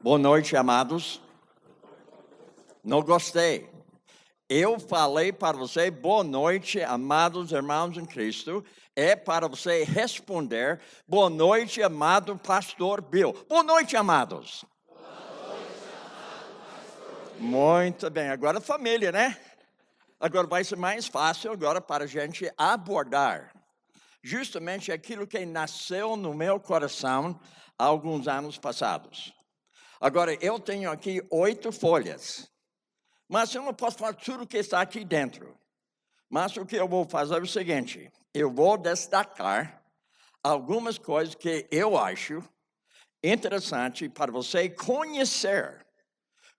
Boa noite, amados. Não gostei. Eu falei para você, boa noite, amados irmãos em Cristo. É para você responder, boa noite, amado pastor Bill. Boa noite, amados. Muito bem, agora família, né? Agora vai ser mais fácil agora para a gente abordar justamente aquilo que nasceu no meu coração há alguns anos passados. Agora, eu tenho aqui 8 folhas, mas eu não posso falar tudo que está aqui dentro. Mas o que eu vou fazer é o seguinte, eu vou destacar algumas coisas que eu acho interessante para você conhecer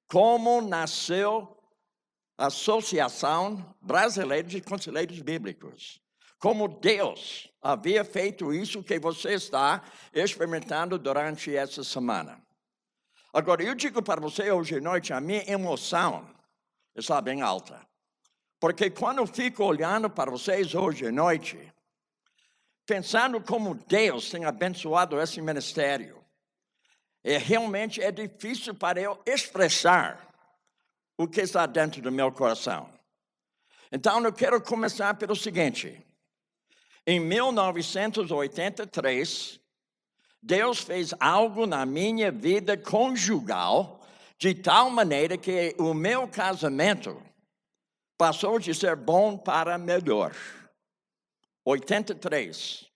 como nasceu a Associação Brasileira de Conselheiros Bíblicos. Como Deus havia feito isso que você está experimentando durante essa semana. Agora, eu digo para você hoje à noite, a minha emoção está bem alta. Porque quando eu fico olhando para vocês hoje à noite, pensando como Deus tem abençoado esse ministério, realmente é difícil para eu expressar o que está dentro do meu coração. Então, eu quero começar pelo seguinte. Em 1983, Deus fez algo na minha vida conjugal de tal maneira que o meu casamento passou de ser bom para melhor. 83.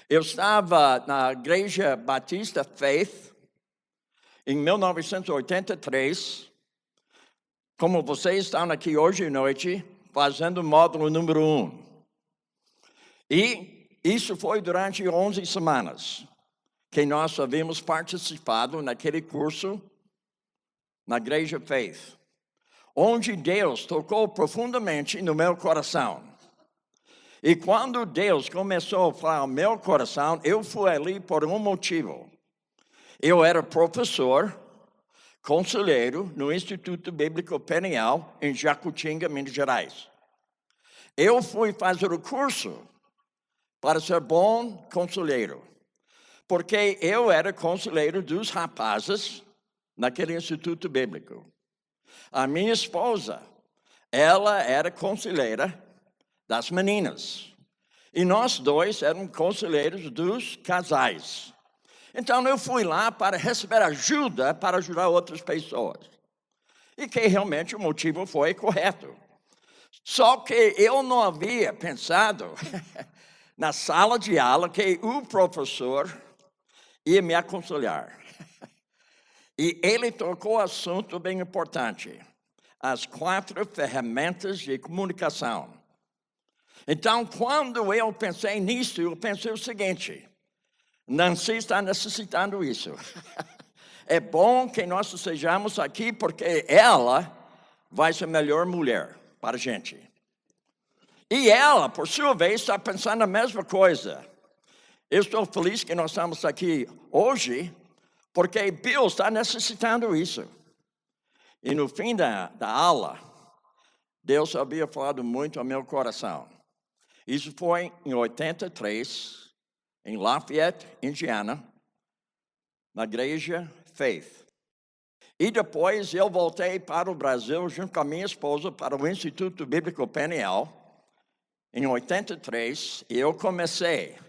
Eu estava na Igreja Batista Faith em 1983. Como vocês estão aqui hoje à noite, fazendo o módulo número 1. E isso foi durante 11 semanas que nós havíamos participado naquele curso na Igreja Faith, onde Deus tocou profundamente no meu coração. E quando Deus começou a falar ao meu coração, eu fui ali por um motivo. Eu era professor, conselheiro no Instituto Bíblico Peniel, em Jacutinga, Minas Gerais. Eu fui fazer o curso para ser bom conselheiro, porque eu era conselheiro dos rapazes naquele Instituto Bíblico. A minha esposa, ela era conselheira das meninas. E nós dois éramos conselheiros dos casais. Então eu fui lá para receber ajuda, para ajudar outras pessoas. E que realmente o motivo foi correto. Só que eu não havia pensado na sala de aula que o professor ia me aconselhar. E ele tocou um assunto bem importante. As 4 ferramentas de comunicação. Então, quando eu pensei nisso, eu pensei o seguinte. Nancy está necessitando isso. É bom que nós sejamos aqui, porque ela vai ser a melhor mulher para a gente. E ela, por sua vez, está pensando a mesma coisa. Eu estou feliz que nós estamos aqui hoje, porque Bill está necessitando isso. E no fim da aula, Deus havia falado muito ao meu coração. Isso foi em 83, em Lafayette, Indiana, na Igreja Faith. E depois eu voltei para o Brasil junto com a minha esposa para o Instituto Bíblico Peniel, em 83, e eu comecei a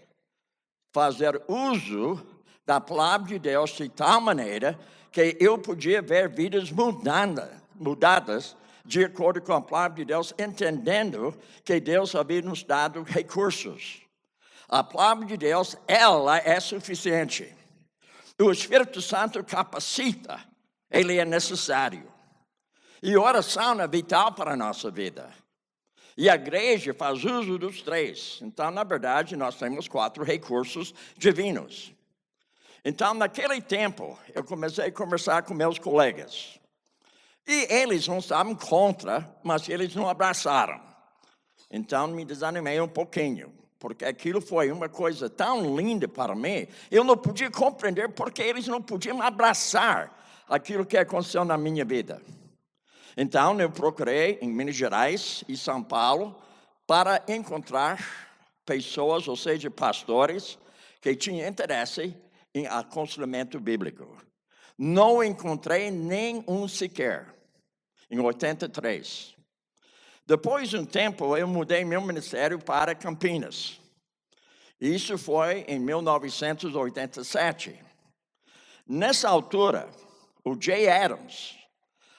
fazer uso da palavra de Deus de tal maneira que eu podia ver vidas mudadas de acordo com a palavra de Deus, entendendo que Deus havia nos dado recursos. A palavra de Deus, ela é suficiente. O Espírito Santo capacita, ele é necessário. E oração é vital para a nossa vida. E a igreja faz uso dos 3. Então, na verdade, nós temos 4 recursos divinos. Então, naquele tempo, eu comecei a conversar com meus colegas. E eles não estavam contra, mas eles não abraçaram. Então, me desanimei um pouquinho, porque aquilo foi uma coisa tão linda para mim, eu não podia compreender porque eles não podiam abraçar aquilo que aconteceu na minha vida. Então, eu procurei em Minas Gerais e São Paulo para encontrar pessoas, ou seja, pastores, que tinham interesse em aconselhamento bíblico. Não encontrei nenhum sequer, em 83. Depois de um tempo, eu mudei meu ministério para Campinas. Isso foi em 1987. Nessa altura, o Jay Adams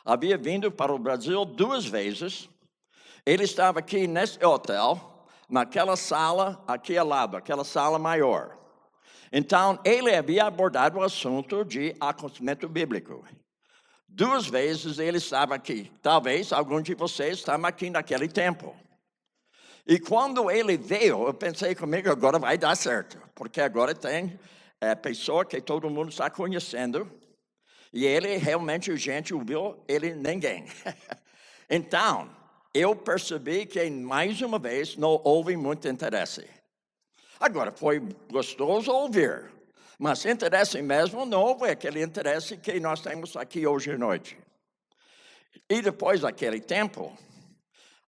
havia vindo para o Brasil 2 vezes. Ele estava aqui nesse hotel, naquela sala aqui ao lado, aquela sala maior. Então, ele havia abordado o assunto de aconselhamento bíblico. 2 vezes ele estava aqui. Talvez algum de vocês estavam aqui naquele tempo. E quando ele veio, eu pensei comigo, agora vai dar certo. Porque agora tem pessoa que todo mundo está conhecendo. E ele realmente, gente, ouviu ele ninguém. Então, eu percebi que mais uma vez não houve muito interesse. Agora, foi gostoso ouvir, mas interesse mesmo não houve aquele interesse que nós temos aqui hoje à noite. E depois daquele tempo,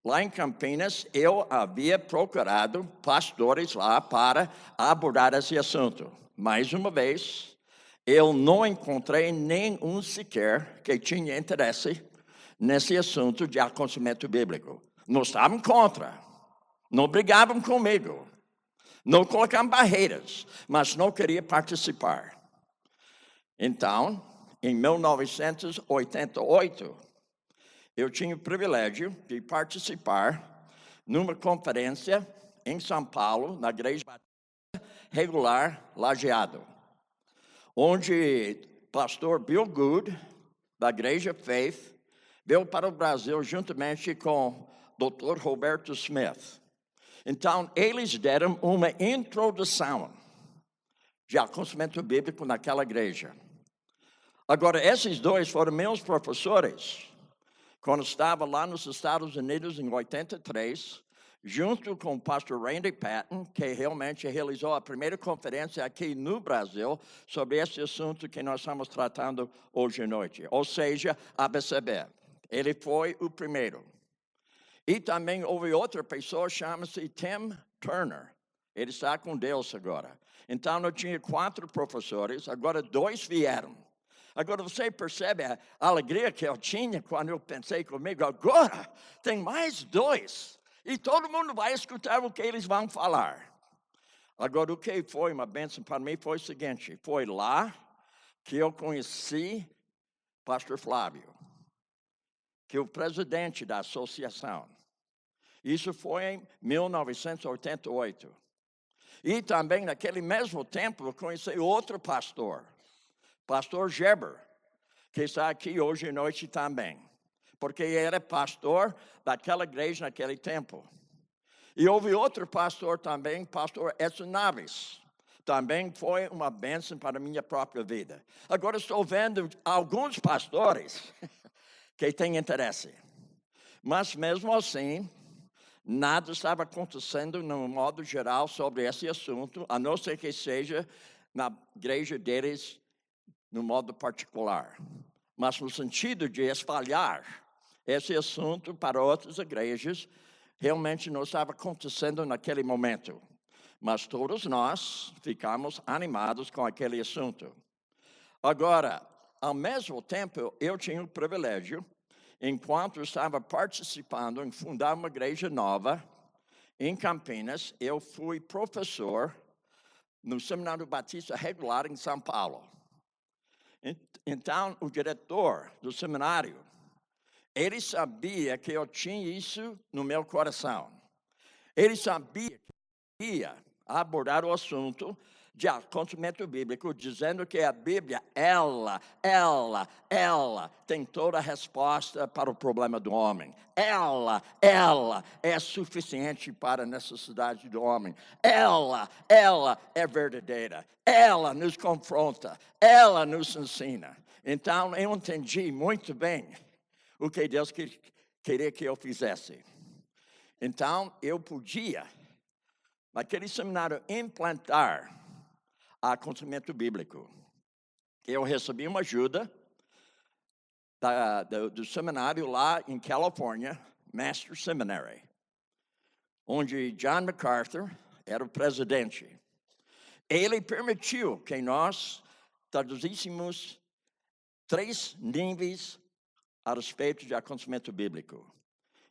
lá em Campinas, eu havia procurado pastores lá para abordar esse assunto. Mais uma vez, eu não encontrei nenhum sequer que tinha interesse nesse assunto de aconselhamento bíblico. Não estavam contra, não brigavam comigo, não colocavam barreiras, mas não queriam participar. Então, em 1988, eu tinha o privilégio de participar numa conferência em São Paulo, na Igreja Regular Lajeado, onde o pastor Bill Good, da Igreja Faith, veio para o Brasil juntamente com o Dr. Roberto Smith. Então, eles deram uma introdução de aconselhamento bíblico naquela igreja. Agora, esses dois foram meus professores quando estava lá nos Estados Unidos em 83, junto com o pastor Randy Patton, que realmente realizou a primeira conferência aqui no Brasil sobre esse assunto que nós estamos tratando hoje à noite, ou seja, ABCB. Ele foi o primeiro. E também houve outra pessoa, chama-se Tim Turner. Ele está com Deus agora. Então, eu tinha 4 professores, agora 2 vieram. Agora, você percebe a alegria que eu tinha quando eu pensei comigo, agora tem mais 2. E todo mundo vai escutar o que eles vão falar. Agora, o que foi uma bênção para mim foi o seguinte, foi lá que eu conheci pastor Flávio, que é o presidente da associação. Isso foi em 1988. E também, naquele mesmo tempo, eu conheci outro pastor, pastor Geber, que está aqui hoje à noite também, porque ele era pastor daquela igreja naquele tempo. E houve outro pastor também, pastor Edson Naves. Também foi uma bênção para a minha própria vida. Agora estou vendo alguns pastores que têm interesse. Mas mesmo assim, nada estava acontecendo no modo geral sobre esse assunto, a não ser que seja na igreja deles no modo particular. Mas no sentido de espalhar esse assunto para outras igrejas, realmente não estava acontecendo naquele momento. Mas todos nós ficamos animados com aquele assunto. Agora, ao mesmo tempo, eu tinha o privilégio, enquanto estava participando em fundar uma igreja nova em Campinas, eu fui professor no Seminário Batista Regular em São Paulo. Então, o diretor do seminário, ele sabia que eu tinha isso no meu coração. Ele sabia que eu ia abordar o assunto de aconselhamento bíblico, dizendo que a Bíblia, ela tem toda a resposta para o problema do homem. Ela é suficiente para a necessidade do homem. Ela é verdadeira. Ela nos confronta. Ela nos ensina. Então, eu entendi muito bem o que Deus queria que eu fizesse. Então, eu podia, naquele seminário, implantar aconselhamento bíblico. Eu recebi uma ajuda do seminário lá em Califórnia, Master Seminary, onde John MacArthur era o presidente. Ele permitiu que nós traduzíssemos 3 níveis a respeito de aconselhamento bíblico.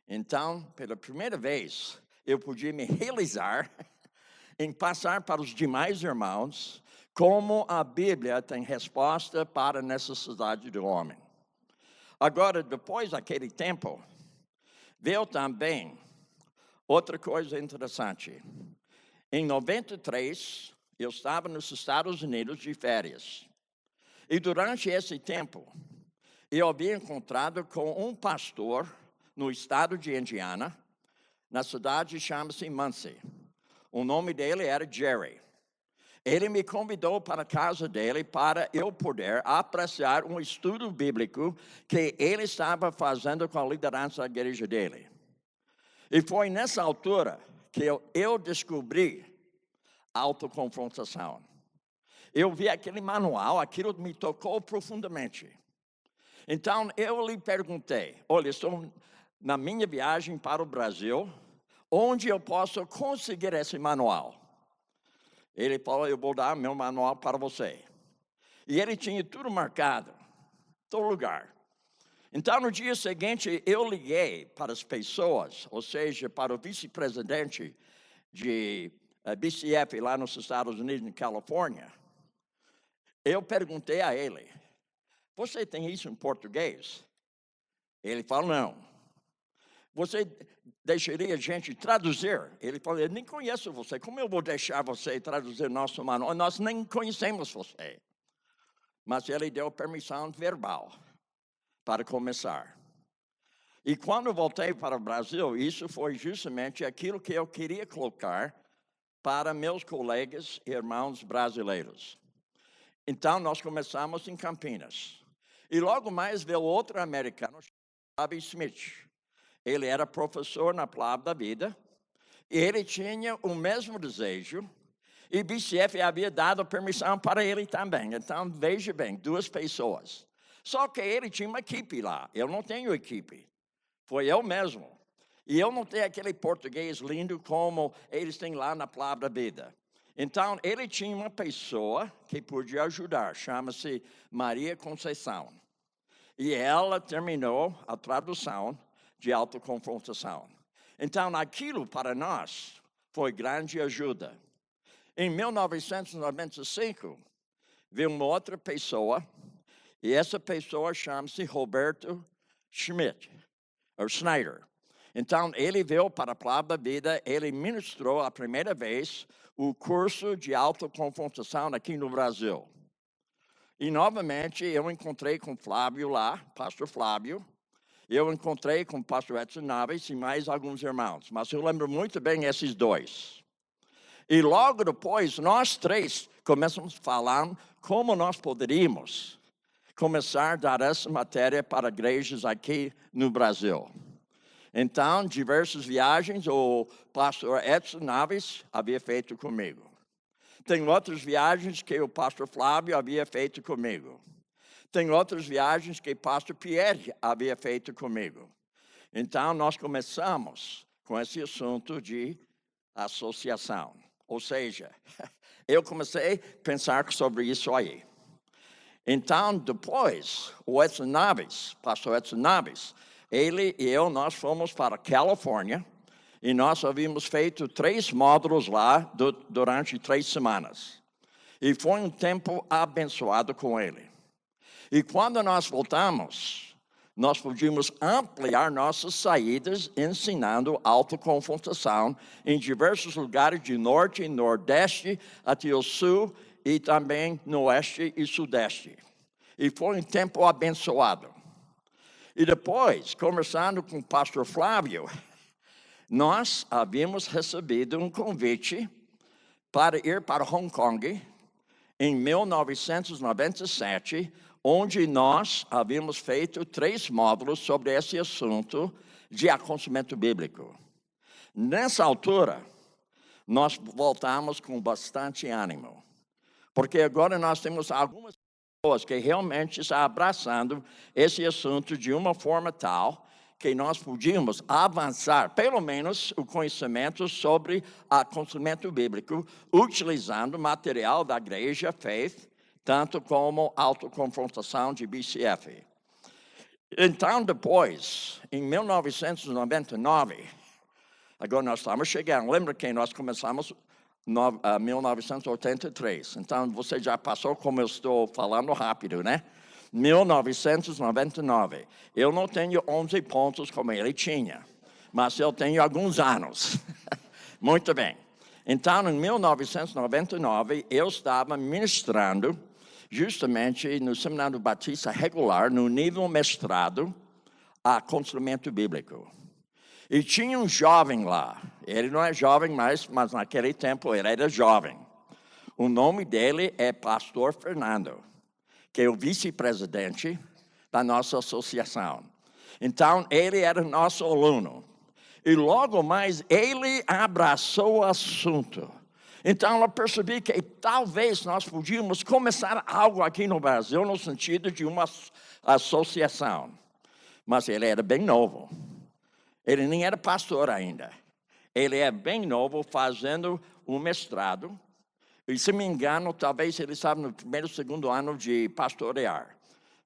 Então, pela primeira vez, eu podia me realizar em passar para os demais irmãos como a Bíblia tem resposta para a necessidade do homem. Agora, depois daquele tempo, veio também outra coisa interessante. Em 93, eu estava nos Estados Unidos de férias. E durante esse tempo, eu havia encontrado com um pastor no estado de Indiana, na cidade chama-se Muncie. O nome dele era Jerry. Ele me convidou para a casa dele para eu poder apreciar um estudo bíblico que ele estava fazendo com a liderança da igreja dele. E foi nessa altura que eu descobri autoconfrontação. Eu vi aquele manual, aquilo me tocou profundamente. Então, eu lhe perguntei, olha, estou na minha viagem para o Brasil, onde eu posso conseguir esse manual? Ele falou, eu vou dar meu manual para você. E ele tinha tudo marcado, todo lugar. Então, no dia seguinte, eu liguei para as pessoas, ou seja, para o vice-presidente de BCF lá nos Estados Unidos, na Califórnia. Eu perguntei a ele, você tem isso em português? Ele falou, não. Você deixaria a gente traduzir? Ele falou, eu nem conheço você, como eu vou deixar você traduzir nosso manual? Nós nem conhecemos você. Mas ele deu permissão verbal para começar. E quando voltei para o Brasil, isso foi justamente aquilo que eu queria colocar para meus colegas e irmãos brasileiros. Então, nós começamos em Campinas. E logo mais veio outro americano, Bobby Smith. Ele era professor na Palavra da Vida. E ele tinha o mesmo desejo. E BCF havia dado permissão para ele também. Então, veja bem, 2 pessoas. Só que ele tinha uma equipe lá. Eu não tenho equipe. Foi eu mesmo. E eu não tenho aquele português lindo como eles têm lá na Palavra da Vida. Então, ele tinha uma pessoa que podia ajudar, chama-se Maria Conceição. E ela terminou a tradução de autoconfrontação. Então, aquilo para nós foi grande ajuda. Em 1995, veio uma outra pessoa, e essa pessoa chama-se Roberto Schmidt, ou Schneider. Então, ele veio para a Palavra da Vida, ele ministrou a primeira vez o curso de autoconfrontação aqui no Brasil. E, novamente, eu encontrei com Flávio lá, pastor Flávio. Eu encontrei com o pastor Edson Naves e mais alguns irmãos. Mas eu lembro muito bem esses 2. E logo depois, nós 3 começamos a falar como nós poderíamos começar a dar essa matéria para igrejas aqui no Brasil. Então, diversas viagens, o pastor Edson Naves havia feito comigo. Tem outras viagens que o pastor Flávio havia feito comigo. Tem outras viagens que o pastor Pierre havia feito comigo. Então, nós começamos com esse assunto de associação. Ou seja, eu comecei a pensar sobre isso aí. Então, depois, o Edson Naves, pastor Edson Naves, ele e eu, nós fomos para a Califórnia e nós havíamos feito 3 módulos lá durante 3 semanas. E foi um tempo abençoado com ele. E quando nós voltamos, nós podíamos ampliar nossas saídas ensinando autoconfrontação em diversos lugares de norte e nordeste até o sul e também no oeste e sudeste. E foi um tempo abençoado. E depois, conversando com o pastor Flávio, nós havíamos recebido um convite para ir para Hong Kong em 1997, onde nós havíamos feito 3 módulos sobre esse assunto de aconselhamento bíblico. Nessa altura, nós voltamos com bastante ânimo, porque agora nós temos algumas pessoas que realmente estão abraçando esse assunto de uma forma tal que nós podíamos avançar, pelo menos, o conhecimento sobre aconselhamento bíblico, utilizando material da igreja Faith, tanto como autoconfrontação de BCF. Então, depois, em 1999, agora nós estamos chegando, lembra que nós começamos em 1983, então você já passou como eu estou falando rápido, né? 1999, eu não tenho 11 pontos como ele tinha, mas eu tenho alguns anos. Muito bem. Então, em 1999, eu estava ministrando justamente no Seminário Batista Regular, no nível mestrado, a aconselhamento bíblico. E tinha um jovem lá. Ele não é jovem mais, mas naquele tempo ele era jovem. O nome dele é Pastor Fernando, que é o vice-presidente da nossa associação. Então, ele era nosso aluno. E logo mais, ele abraçou o assunto. Então, eu percebi que talvez nós podíamos começar algo aqui no Brasil, no sentido de uma associação. Mas ele era bem novo. Ele nem era pastor ainda. Ele é bem novo, fazendo um mestrado. E, se me engano, talvez ele estava no primeiro, segundo ano de pastorear.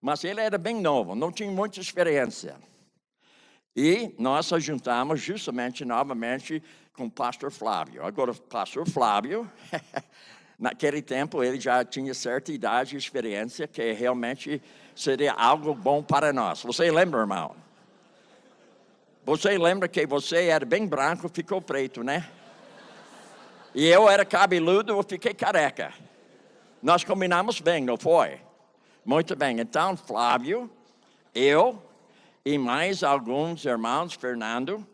Mas ele era bem novo, não tinha muita experiência. E nós nos juntamos justamente, novamente, com o pastor Flávio. Agora, o pastor Flávio, naquele tempo, ele já tinha certa idade e experiência, que realmente seria algo bom para nós. Você lembra, irmão? Você lembra que você era bem branco, ficou preto, né? E eu era cabeludo, eu fiquei careca. Nós combinamos bem, não foi? Muito bem. Então, Flávio, eu e mais alguns irmãos, Fernando,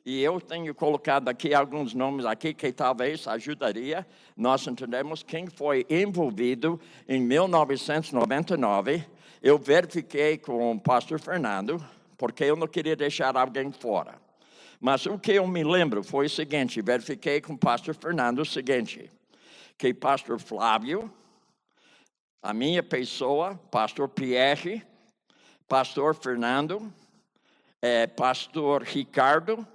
e eu tenho colocado aqui alguns nomes aqui que talvez ajudaria. Nós entendemos quem foi envolvido em 1999. Eu verifiquei com o pastor Fernando, porque eu não queria deixar alguém fora. Mas o que eu me lembro foi o seguinte, verifiquei com o pastor Fernando o seguinte, que pastor Flávio, a minha pessoa, pastor Pierre, pastor Fernando, pastor Ricardo,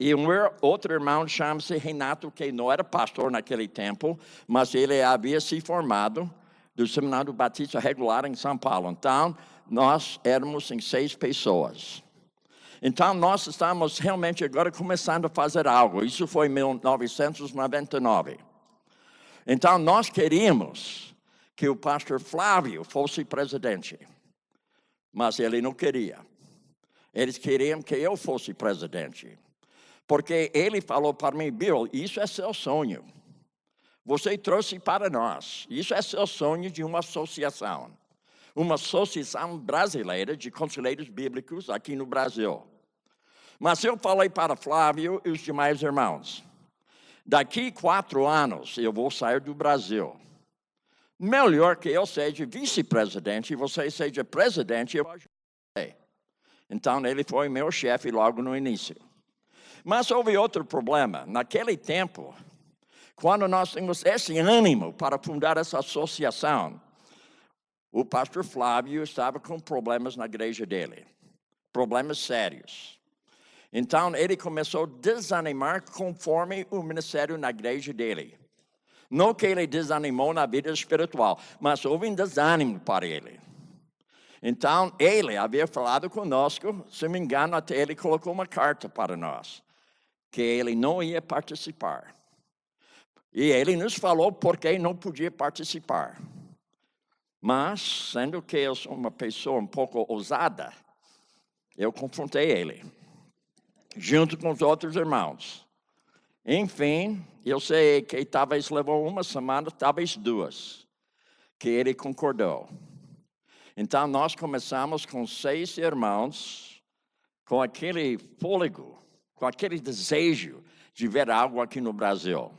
e um outro irmão chama-se Renato, que não era pastor naquele tempo, mas ele havia se formado do Seminário Batista Regular em São Paulo. Então, nós éramos em 6 pessoas. Então, nós estamos realmente agora começando a fazer algo. Isso foi em 1999. Então, nós queríamos que o pastor Flávio fosse presidente. Mas ele não queria. Eles queriam que eu fosse presidente. Porque ele falou para mim, Bill, isso é seu sonho. Você trouxe para nós. Isso é seu sonho de uma associação. Uma associação brasileira de conselheiros bíblicos aqui no Brasil. Mas eu falei para Flávio e os demais irmãos, daqui 4 anos eu vou sair do Brasil. Melhor que eu seja vice-presidente e você seja presidente, eu ajudei. Então, ele foi meu chefe logo no início. Mas houve outro problema. Naquele tempo, quando nós tínhamos esse ânimo para fundar essa associação, o pastor Flávio estava com problemas na igreja dele. Problemas sérios. Então, ele começou a desanimar conforme o ministério na igreja dele. Não que ele desanimou na vida espiritual, mas houve um desânimo para ele. Então, ele havia falado conosco, se me engano, até ele colocou uma carta para nós, que ele não ia participar. E ele nos falou por que não podia participar. Mas, sendo que eu sou uma pessoa um pouco ousada, eu confrontei ele, junto com os outros irmãos. Enfim, eu sei que talvez levou uma semana, talvez 2, que ele concordou. Então, nós começamos com 6 irmãos, com aquele fôlego, com aquele desejo de ver algo aqui no Brasil.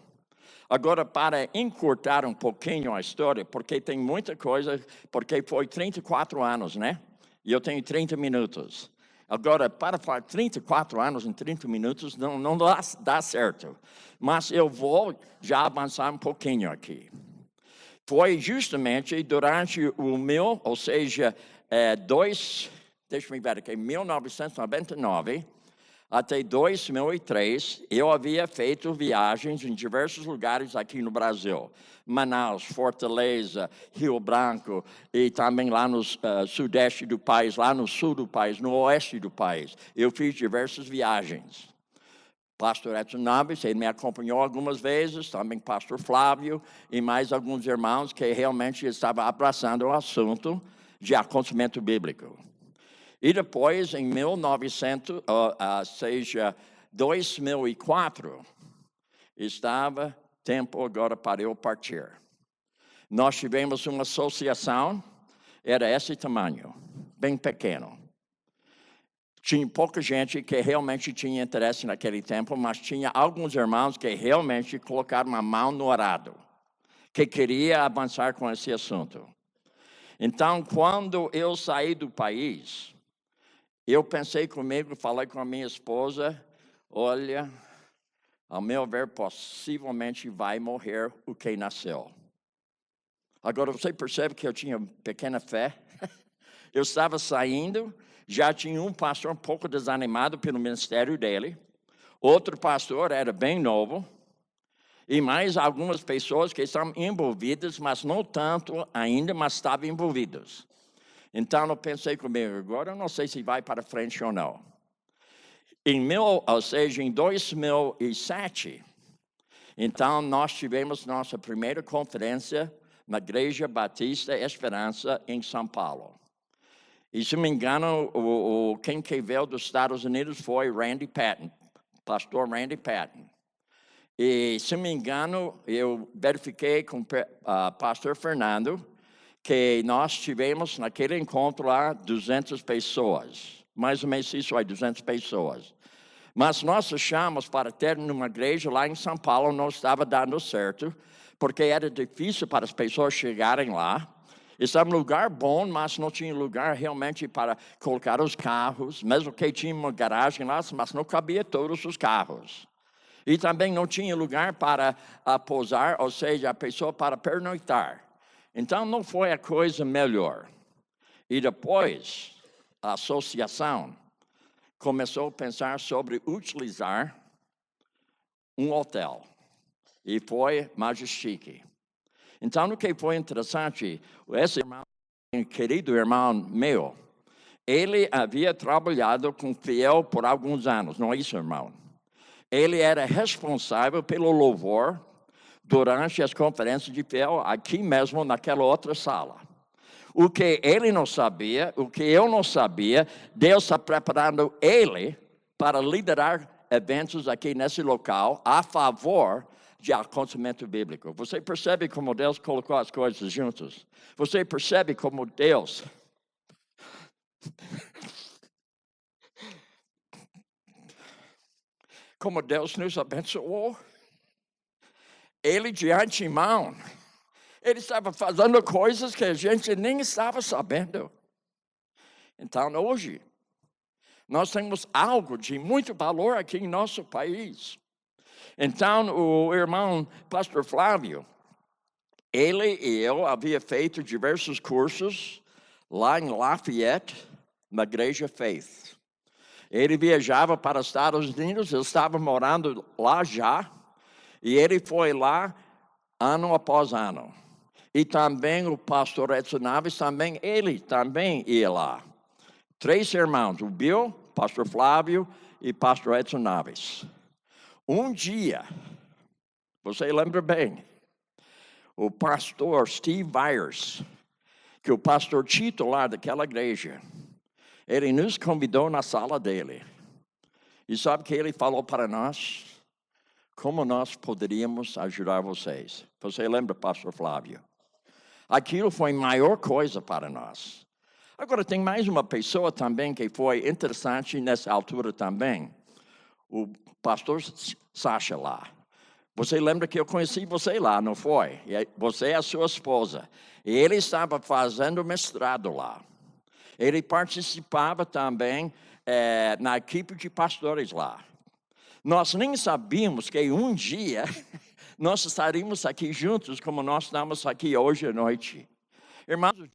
Agora, para encurtar um pouquinho a história, porque tem muita coisa, porque foi 34 anos, né? E eu tenho 30 minutos. Agora, para falar 34 anos em 30 minutos, não dá certo. Mas eu vou já avançar um pouquinho aqui. Foi justamente durante o meu, ou seja, 1999, até 2003, eu havia feito viagens em diversos lugares aqui no Brasil. Manaus, Fortaleza, Rio Branco, e também lá no sudeste do país, lá no sul do país, no oeste do país. Eu fiz diversas viagens. Pastor Edson Naves, ele me acompanhou algumas vezes, também pastor Flávio e mais alguns irmãos que realmente estavam abraçando o assunto de aconselhamento bíblico. E depois, em 2004, estava tempo agora para eu partir. Nós tivemos uma associação, era esse tamanho, bem pequeno. Tinha pouca gente que realmente tinha interesse naquele tempo, mas tinha alguns irmãos que realmente colocaram a mão no arado, que queria avançar com esse assunto. Então, quando eu saí do país, eu pensei comigo, falei com a minha esposa, olha, ao meu ver, possivelmente vai morrer o que nasceu. Agora, você percebe que eu tinha pequena fé? Eu estava saindo, já tinha um pastor um pouco desanimado pelo ministério dele, outro pastor era bem novo, e mais algumas pessoas que estavam envolvidas, mas não tanto ainda, mas estavam envolvidas. Então, eu pensei comigo, agora eu não sei se vai para frente ou não. Em 2007, então, nós tivemos nossa primeira conferência na Igreja Batista Esperança, em São Paulo. E, se não me engano, quem veio dos Estados Unidos foi Randy Patton, pastor Randy Patton. E, se não me engano, eu verifiquei com o pastor Fernando que nós tivemos naquele encontro lá 200 pessoas. Mais ou menos isso aí, 200 pessoas. Mas nós achamos para ter numa igreja lá em São Paulo não estava dando certo, porque era difícil para as pessoas chegarem lá. Estava em um lugar bom, mas não tinha lugar realmente para colocar os carros, mesmo que tinha uma garagem lá, mas não cabia todos os carros. E também não tinha lugar para pousar, ou seja, a pessoa para pernoitar. Então não foi a coisa melhor. E depois, a associação começou a pensar sobre utilizar um hotel. E foi Majestic. Então, o que foi interessante, esse irmão, querido irmão meu, ele havia trabalhado com fiel por alguns anos, não é isso, irmão? Ele era responsável pelo louvor durante as conferências de fiel, aqui mesmo naquela outra sala. O que ele não sabia, o que eu não sabia, Deus está preparando ele para liderar eventos aqui nesse local a favor de aconselhamento bíblico. Você percebe como Deus colocou as coisas juntas? Você percebe como Deus nos abençoou? Ele de antemão, ele estava fazendo coisas que a gente nem estava sabendo. Então, hoje, nós temos algo de muito valor aqui em nosso país. Então, o irmão pastor Flávio, ele e eu havia feito diversos cursos lá em Lafayette, na Igreja Faith. Ele viajava para os Estados Unidos, eu estava morando lá já, e ele foi lá ano após ano. E também o pastor Edson Naves, ele também ia lá. 3 irmãos, o Bill, pastor Flávio e pastor Edson Naves. Um dia, você lembra bem, o pastor Steve Byers, que é o pastor titular daquela igreja, ele nos convidou na sala dele. E sabe o que ele falou para nós? Como nós poderíamos ajudar vocês? Você lembra, pastor Flávio? Aquilo foi a maior coisa para nós. Agora, tem mais uma pessoa também que foi interessante nessa altura também. O pastor Sacha lá. Você lembra que eu conheci você lá, não foi? Você é a sua esposa. E ele estava fazendo mestrado lá. Ele participava também na equipe de pastores lá. Nós nem sabíamos que um dia nós estaríamos aqui juntos, como nós estamos aqui hoje à noite. Irmãos,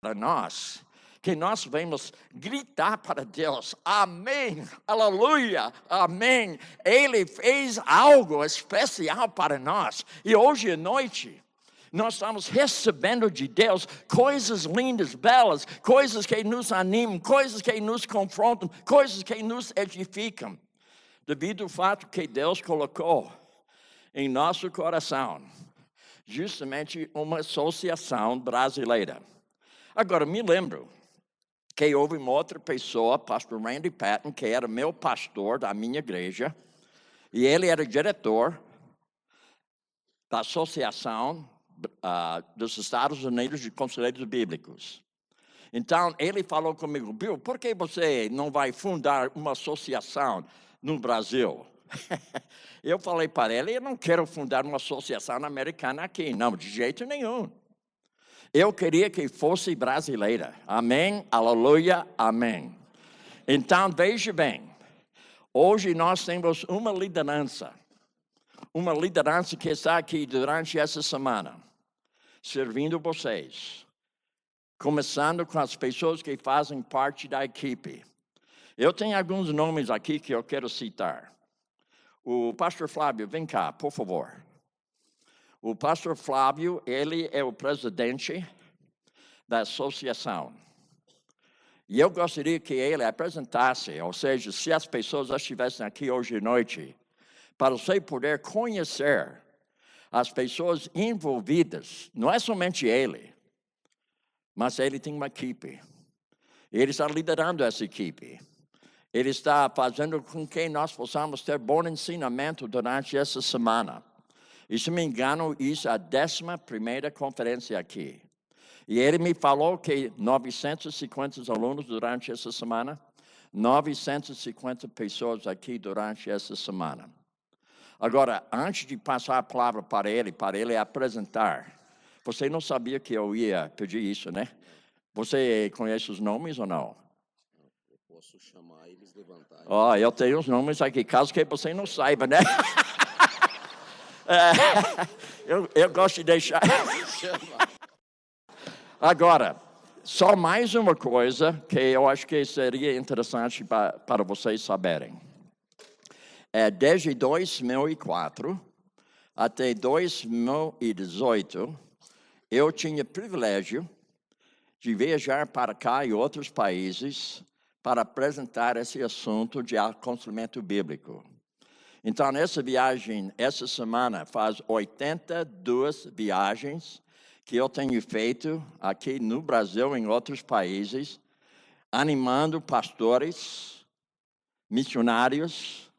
para nós, que nós vamos gritar para Deus, amém, aleluia, amém. Ele fez algo especial para nós. E hoje à noite, nós estamos recebendo de Deus coisas lindas, belas, coisas que nos animam, coisas que nos confrontam, coisas que nos edificam. Devido ao fato que Deus colocou em nosso coração justamente uma associação brasileira. Agora, me lembro que houve uma outra pessoa, pastor Randy Patton, que era meu pastor da minha igreja, e ele era diretor da Associação dos Estados Unidos de Conselheiros Bíblicos. Então, ele falou comigo, Bill, por que você não vai fundar uma associação no Brasil? Eu falei para ele, eu não quero fundar uma associação americana aqui, não, de jeito nenhum. Eu queria que fosse brasileira. Amém, aleluia, amém. Então, veja bem, hoje nós temos uma liderança que está aqui durante essa semana, servindo vocês, começando com as pessoas que fazem parte da equipe. Eu tenho alguns nomes aqui que eu quero citar. O pastor Flávio, vem cá, por favor. O pastor Flávio, ele é o presidente da associação. E eu gostaria que ele apresentasse, ou seja, se as pessoas estivessem aqui hoje à noite, para você poder conhecer as pessoas envolvidas, não é somente ele, mas ele tem uma equipe. Ele está liderando essa equipe. Ele está fazendo com que nós possamos ter bom ensinamento durante essa semana. E se me engano, isso é a 11ª conferência aqui. E ele me falou que 950 alunos durante essa semana, 950 pessoas aqui durante essa semana. Agora, antes de passar a palavra para ele apresentar, você não sabia que eu ia pedir isso, né? Você conhece os nomes ou não? Eu posso chamar eles, levantar. Eu tenho os nomes aqui, caso que você não saiba, né? Eu gosto de deixar. Agora, só mais uma coisa que eu acho que seria interessante para vocês saberem. Desde 2004 até 2018, eu tinha privilégio de viajar para cá e outros países para apresentar esse assunto de aconselhamento bíblico. Então, nessa viagem, essa semana, faz 82 viagens que eu tenho feito aqui no Brasil e em outros países, animando pastores, missionários,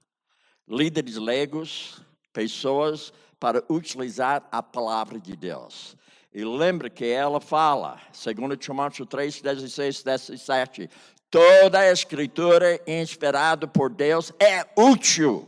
líderes leigos, pessoas para utilizar a palavra de Deus. E lembre que ela fala, 2 Timóteo 3, 16, 17, toda a escritura inspirada por Deus é útil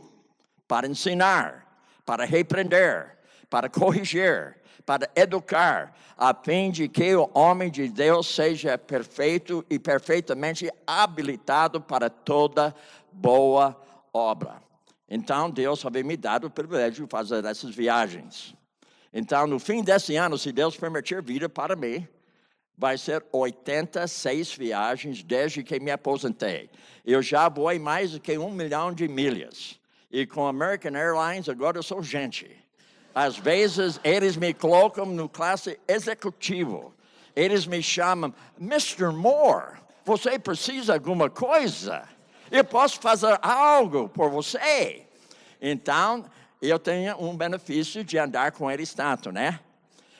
para ensinar, para repreender, para corrigir, para educar, a fim de que o homem de Deus seja perfeito e perfeitamente habilitado para toda boa obra. Então, Deus havia me dado o privilégio de fazer essas viagens. Então, no fim desse ano, se Deus permitir vida para mim, vai ser 86 viagens desde que me aposentei. Eu já voei mais do que 1 milhão de milhas. E com American Airlines, agora eu sou gente. Às vezes, eles me colocam no classe executivo. Eles me chamam, Mr. Moore, você precisa de alguma coisa? Eu posso fazer algo por você? Então, eu tenho um benefício de andar com eles tanto, né?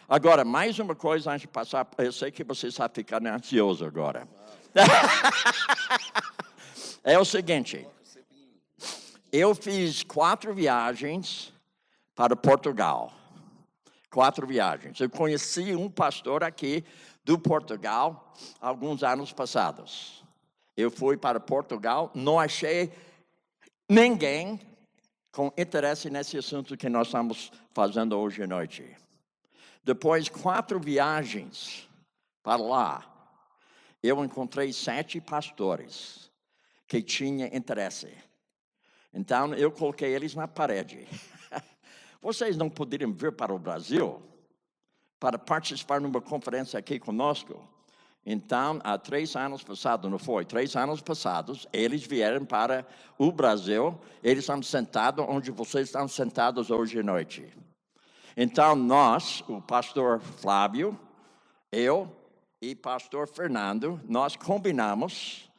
Agora, mais uma coisa antes de passar, eu sei que você está ficando ansioso agora. É o seguinte, eu fiz 4 viagens para Portugal. 4 viagens. Eu conheci um pastor aqui do Portugal alguns anos passados. Eu fui para Portugal, não achei ninguém com interesse nesse assunto que nós estamos fazendo hoje à noite. Depois 4 viagens para lá, eu encontrei 7 pastores que tinham interesse. Então, eu coloquei eles na parede. Vocês não poderiam vir para o Brasil para participar numa conferência aqui conosco? Então, há 3 anos passados, não foi? 3 anos passados, eles vieram para o Brasil, eles estão sentados onde vocês estão sentados hoje à noite. Então, nós, o pastor Flávio, eu e pastor Fernando, nós combinamos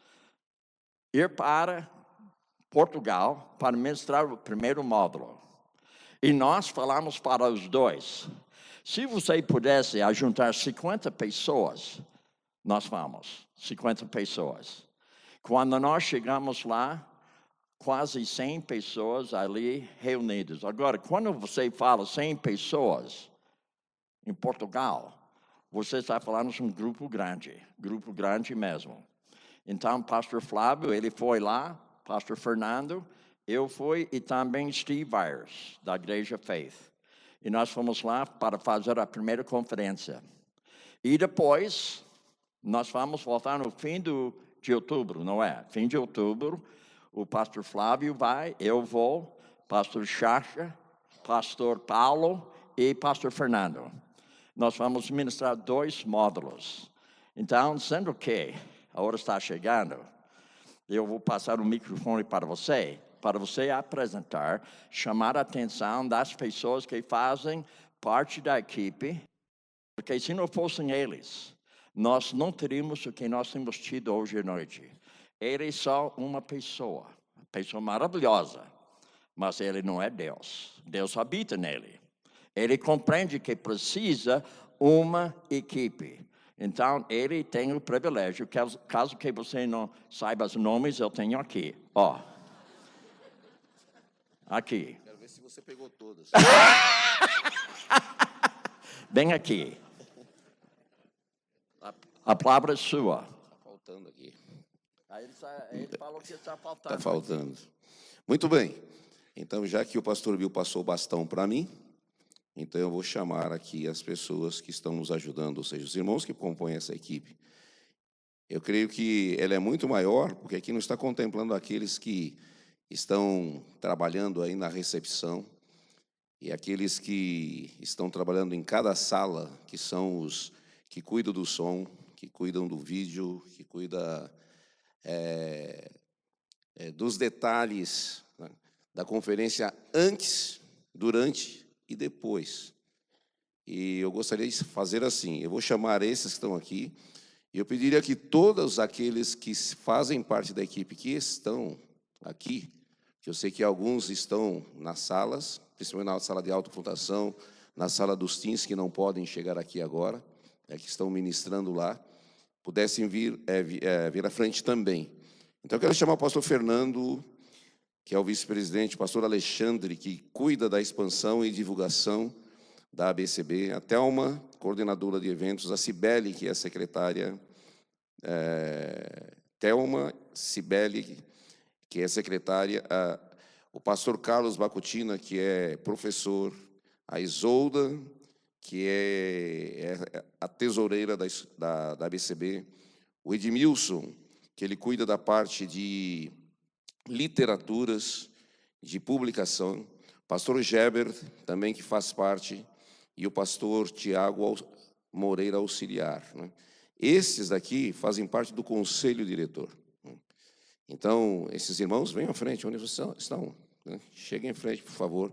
ir para Portugal para ministrar o primeiro módulo. E nós falamos para os dois, se você pudesse ajuntar 50 pessoas, nós vamos, 50 pessoas. Quando nós chegamos lá, quase 100 pessoas ali reunidas. Agora, quando você fala 100 pessoas em Portugal, você está falando de um grupo grande mesmo. Então, pastor Flávio, ele foi lá, pastor Fernando, eu fui e também Steve Byers, da Igreja Faith. E nós fomos lá para fazer a primeira conferência. E depois, nós vamos voltar no fim de outubro, não é? Fim de outubro, o pastor Flávio vai, eu vou, pastor Chacha, pastor Paulo e pastor Fernando. Nós vamos ministrar 2 módulos. Então, sendo que a hora está chegando, eu vou passar o microfone para você apresentar, chamar a atenção das pessoas que fazem parte da equipe, porque se não fossem eles, nós não teríamos o que nós temos tido hoje à noite. Ele é só uma pessoa maravilhosa, mas ele não é Deus. Deus habita nele. Ele compreende que precisa uma equipe. Então, ele tem o privilégio, caso que você não saiba os nomes, eu tenho aqui, ó. Aqui. Quero ver se você pegou todas. Bem aqui. A palavra é sua. Está faltando aqui. Aí ele falou que está faltando. Está faltando. Muito bem. Então, já que o pastor Bill passou o bastão para mim, então eu vou chamar aqui as pessoas que estão nos ajudando, ou seja, os irmãos que compõem essa equipe. Eu creio que ela é muito maior, porque aqui não está contemplando aqueles que estão trabalhando aí na recepção e aqueles que estão trabalhando em cada sala, que são os que cuidam do som, que cuidam do vídeo, que cuidam dos detalhes, né, da conferência antes, durante e depois. E eu gostaria de fazer assim, eu vou chamar esses que estão aqui, e eu pediria que todos aqueles que fazem parte da equipe que estão aqui, que eu sei que alguns estão nas salas, principalmente na sala de autoconfrontação, na sala dos teens que não podem chegar aqui agora, que estão ministrando lá, pudessem vir à frente também. Então, eu quero chamar o pastor Fernando, que é o vice-presidente, o pastor Alexandre, que cuida da expansão e divulgação da ABCB, a Thelma, coordenadora de eventos, a Cibele, que é a secretária, Thelma, Cibele, que é secretária, o pastor Carlos Bacutina, que é professor, a Isolda, que é a tesoureira da ABCB, o Edmilson, que ele cuida da parte de literaturas, de publicação, pastor Geber, também que faz parte, e o pastor Tiago Moreira Auxiliar, né? Esses daqui fazem parte do conselho diretor. Então, esses irmãos, venham à frente, onde vocês estão, né? Cheguem à frente, por favor.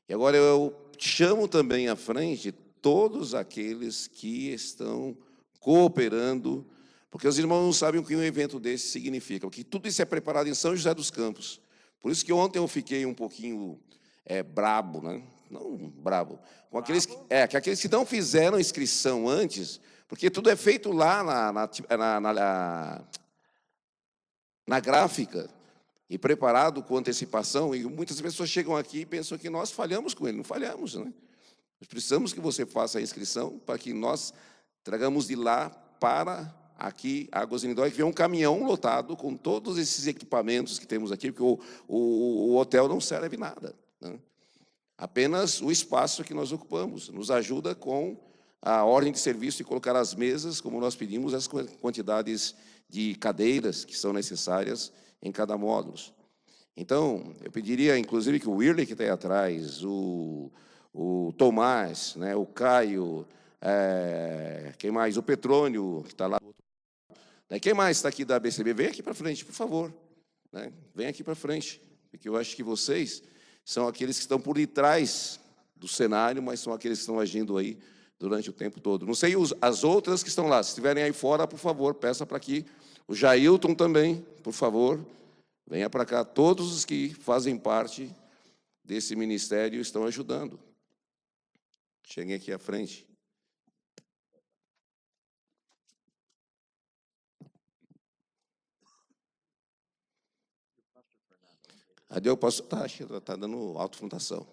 E agora eu chamo também à frente todos aqueles que estão cooperando, porque os irmãos não sabem o que um evento desse significa, porque tudo isso é preparado em São José dos Campos. Por isso que ontem eu fiquei um pouquinho brabo, né? Não brabo, com aqueles que não fizeram inscrição antes, porque tudo é feito lá na gráfica e preparado com antecipação, e muitas pessoas chegam aqui e pensam que nós falhamos com ele. Não falhamos, né? Nós precisamos que você faça a inscrição para que nós tragamos de lá para aqui, Águas de Lindóia, que vem um caminhão lotado com todos esses equipamentos que temos aqui, porque o hotel não serve nada, né? Apenas o espaço que nós ocupamos nos ajuda com a ordem de serviço e colocar as mesas, como nós pedimos, as quantidades de cadeiras que são necessárias em cada módulo. Então, eu pediria, inclusive, que o Wirley, que está aí atrás, o Tomás, né, o Caio, quem mais? O Petrônio, que está lá do outro Daí, quem mais está aqui da ABCB? Vem aqui para frente, por favor. Né? Vem aqui para frente, porque eu acho que vocês são aqueles que estão por detrás do cenário, mas são aqueles que estão agindo aí durante o tempo todo. Não sei as outras que estão lá. Se estiverem aí fora, por favor, peça para que o Jailton também, por favor, venha para cá. Todos os que fazem parte desse ministério estão ajudando. Cheguem aqui à frente. Cadê o pastor? Está dando autofrontação.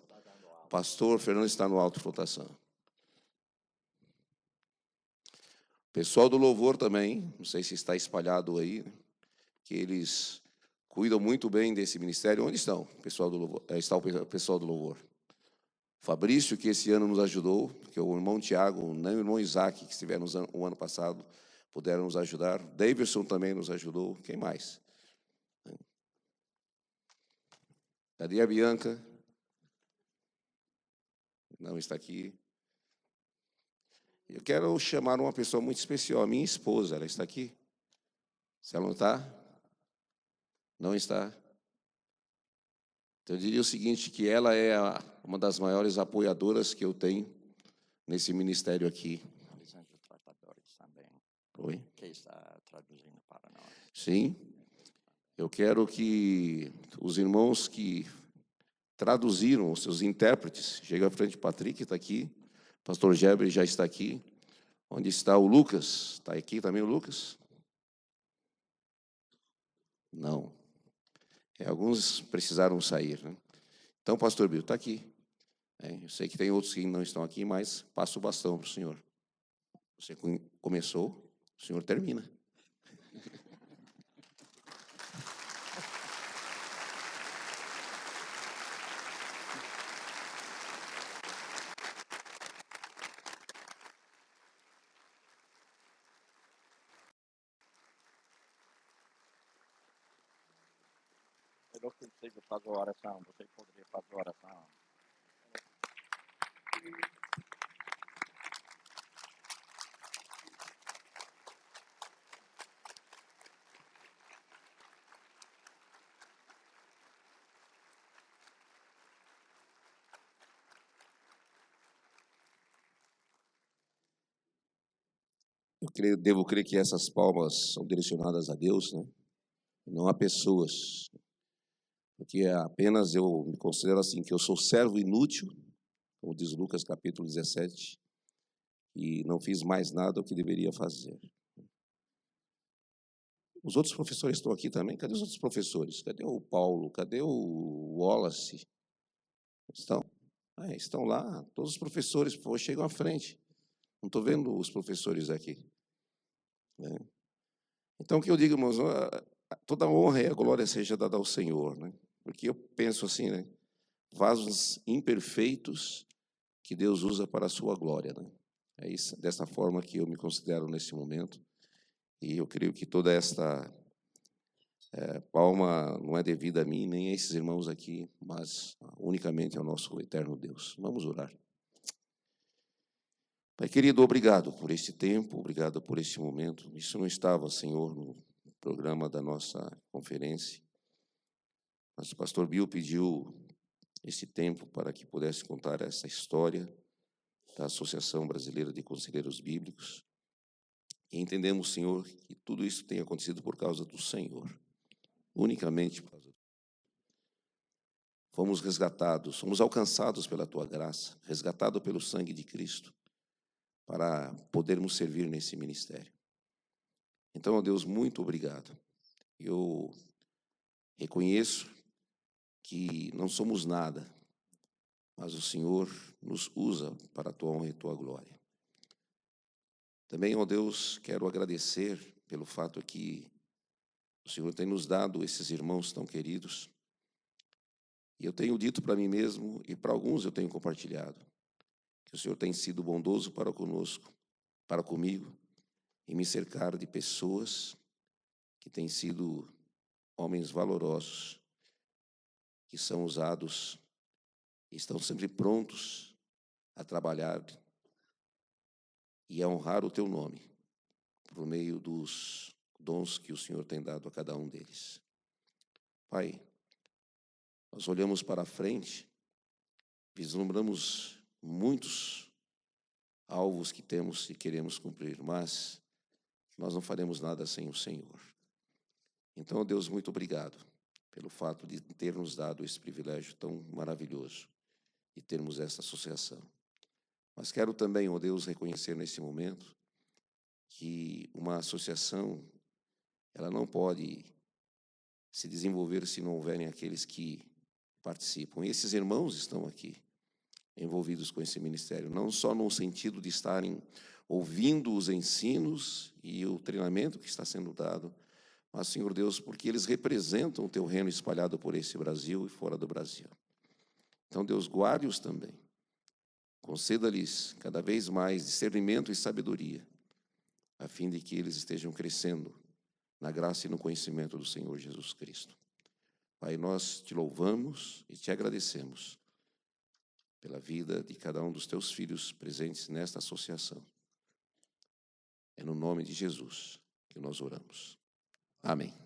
O pastor Fernando está no autofrontação. Pessoal do louvor também, não sei se está espalhado aí, que eles cuidam muito bem desse ministério. Onde estão? O pessoal do louvor, está o pessoal do louvor. Fabrício, que esse ano nos ajudou, porque o irmão Tiago, nem o irmão Isaac, que estiveram o ano passado, puderam nos ajudar. Davidson também nos ajudou. Quem mais? Cadê a Bianca? Não está aqui. Eu quero chamar uma pessoa muito especial, a minha esposa. Ela está aqui? Se ela não está? Não está. Então, eu diria o seguinte, que ela é uma das maiores apoiadoras que eu tenho nesse ministério aqui. Os anjos tratadores também, Oi? que está traduzindo para nós. Sim. Eu quero que os irmãos que traduziram, os seus intérpretes, chega à frente, Patrick está aqui, pastor Geber já está aqui. Onde está o Lucas? Está aqui também o Lucas? Não. Alguns precisaram sair, né? Então, pastor Bill, está aqui. Eu sei que tem outros que não estão aqui, mas passa o bastão para o senhor. Você começou, o senhor termina. Eu não consigo fazer oração, você poderia fazer oração. Devo crer que essas palmas são direcionadas a Deus, né? Não a pessoas. Porque apenas eu me considero assim, que eu sou servo inútil, como diz Lucas capítulo 17, e não fiz mais nada o que deveria fazer. Os outros professores estão aqui também? Cadê os outros professores? Cadê o Paulo? Cadê o Wallace? Estão? Estão lá. Todos os professores, por favor, chegam à frente. Não estou vendo os professores aqui. Né? Então, o que eu digo, irmãos, toda a honra e a glória seja dada ao Senhor, né? Porque eu penso assim, né? Vasos imperfeitos que Deus usa para a sua glória, né? É isso, dessa forma que eu me considero nesse momento. E eu creio que toda esta palma não é devida a mim, nem a esses irmãos aqui, mas unicamente ao nosso eterno Deus. Vamos orar. Pai querido, obrigado por este tempo, obrigado por este momento. Isso não estava, Senhor, no programa da nossa conferência, mas o pastor Bill pediu esse tempo para que pudesse contar essa história da Associação Brasileira de Conselheiros Bíblicos. E entendemos, Senhor, que tudo isso tem acontecido por causa do Senhor, unicamente por causa do Senhor. Fomos resgatados, fomos alcançados pela Tua graça, resgatados pelo sangue de Cristo, para podermos servir nesse ministério. Então, ó Deus, muito obrigado. Eu reconheço que não somos nada, mas o Senhor nos usa para a Tua honra e Tua glória. Também, ó Deus, quero agradecer pelo fato que o Senhor tem nos dado esses irmãos tão queridos. E eu tenho dito para mim mesmo, e para alguns eu tenho compartilhado, que o Senhor tem sido bondoso para conosco, para comigo, e me cercar de pessoas que têm sido homens valorosos, que são usados e estão sempre prontos a trabalhar e a honrar o Teu nome, por meio dos dons que o Senhor tem dado a cada um deles. Pai, nós olhamos para a frente, vislumbramos muitos alvos que temos e queremos cumprir, mas nós não faremos nada sem o Senhor. Então, Deus, muito obrigado pelo fato de ter nos dado esse privilégio tão maravilhoso e termos essa associação. Mas quero também, ó Deus, reconhecer nesse momento que uma associação, ela não pode se desenvolver se não houverem aqueles que participam. E esses irmãos estão aqui, envolvidos com esse ministério, não só no sentido de estarem ouvindo os ensinos e o treinamento que está sendo dado, mas, Senhor Deus, porque eles representam o Teu reino espalhado por esse Brasil e fora do Brasil. Então, Deus, guarde-os também. Conceda-lhes cada vez mais discernimento e sabedoria, a fim de que eles estejam crescendo na graça e no conhecimento do Senhor Jesus Cristo. Pai, nós Te louvamos e Te agradecemos pela vida de cada um dos Teus filhos presentes nesta associação. É no nome de Jesus que nós oramos. Amém.